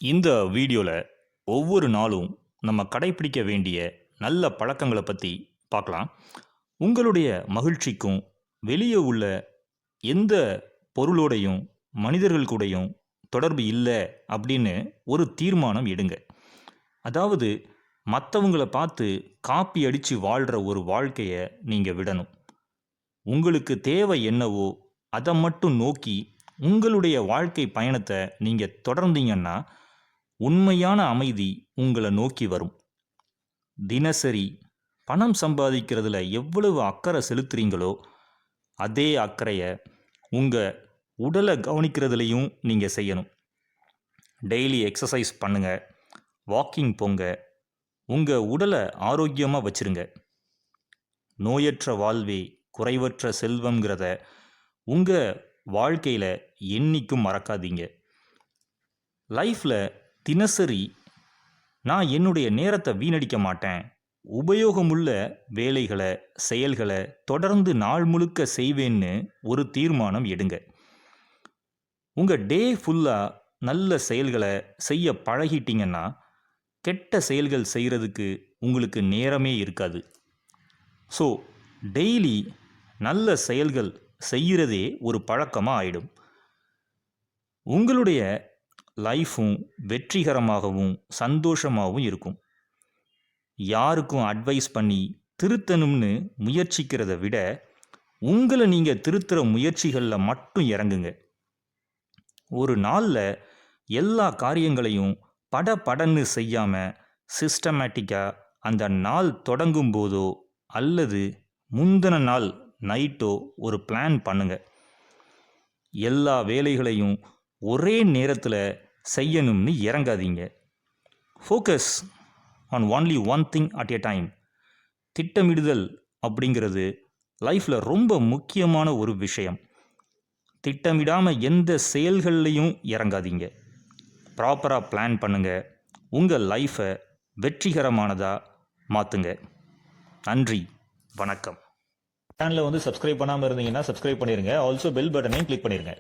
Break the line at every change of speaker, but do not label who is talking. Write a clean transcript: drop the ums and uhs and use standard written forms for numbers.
இந்த வீடியோவில் ஒவ்வொரு நாளும் நம்ம கடைப்பிடிக்க வேண்டிய நல்ல பழக்கங்களை பற்றி பார்க்கலாம். உங்களுடைய மகிழ்ச்சிக்கும் வெளியே உள்ள எந்த பொருளோடையும் மனிதர்கள் கூடயும் தொடர்பு இல்லை அப்படின்னு ஒரு தீர்மானம் எடுங்க. அதாவது மற்றவங்களை பார்த்து காப்பி அடித்து வாழ்கிற ஒரு வாழ்க்கையை நீங்கள் விடணும். உங்களுக்கு தேவை என்னவோ அதை மட்டும் நோக்கி உங்களுடைய வாழ்க்கை பயணத்தை நீங்கள் தொடர்ந்தீங்கன்னா உண்மையான அமைதி உங்களை நோக்கி வரும். தினசரி பணம் சம்பாதிக்கிறதுல எவ்வளவு அக்கறை செலுத்துறீங்களோ அதே அக்கறையை உங்கள் உடலை கவனிக்கிறதுலையும் நீங்கள் செய்யணும். டெய்லி எக்ஸசைஸ் பண்ணுங்கள், வாக்கிங் போங்க, உங்கள் உடலை ஆரோக்கியமாக வச்சுருங்க. நோயற்ற வாழ்வே குறைவற்ற செல்வங்கிறத உங்கள் வாழ்க்கையில் என்றைக்கும் மறக்காதீங்க. லைஃப்பில் தினசரி நான் என்னுடைய நேரத்தை வீணடிக்க மாட்டேன், உபயோகமுள்ள வேலைகளை செயல்களை தொடர்ந்து நாள் முழுக்க செய்வேன்னு ஒரு தீர்மானம் எடுங்க. உங்கள் டே ஃபுல்லாக நல்ல செயல்களை செய்ய பழகிட்டீங்கன்னா கெட்ட செயல்கள் செய்கிறதுக்கு உங்களுக்கு நேரமே இருக்காது. ஸோ டெய்லி நல்ல செயல்கள் செய்கிறதே ஒரு பழக்கமாக ஆயிடும். உங்களுடைய லைஃப்பும் வெற்றிகரமாகவும் சந்தோஷமாகவும் இருக்கும். யாருக்கும் அட்வைஸ் பண்ணி திருத்தணும்னு முயற்சிக்கிறத விட உங்களை நீங்கள் திருத்துற முயற்சிகளில் மட்டும் இறங்குங்க. ஒரு நாளில் எல்லா காரியங்களையும் படன்னு செய்யாமல் சிஸ்டமேட்டிக்காக அந்த நாள் தொடங்கும் போதோ அல்லது முந்தின நாள் நைட்டோ ஒரு பிளான் பண்ணுங்க. எல்லா வேலைகளையும் ஒரே நேரத்தில் செய்யணும்னு இறங்காதீங்க. Focus on only one thing at a time. திட்டமிடுதல் அப்படிங்கிறது லைஃப்பில் ரொம்ப முக்கியமான ஒரு விஷயம். திட்டமிடாமல் எந்த செயல்கள்லையும் இறங்காதீங்க. ப்ராப்பராக பிளான் பண்ணுங்கள். உங்கள் லைஃப்பை வெற்றிகரமானதாக மாற்றுங்க. நன்றி, வணக்கம். சேனலை சப்ஸ்கிரைப் பண்ணாமல் இருந்தீங்கன்னா சப்ஸ்கிரைப் பண்ணிடுங்க. ஆல்சோ பெல் பட்டனையும் கிளிக் பண்ணிடுங்க.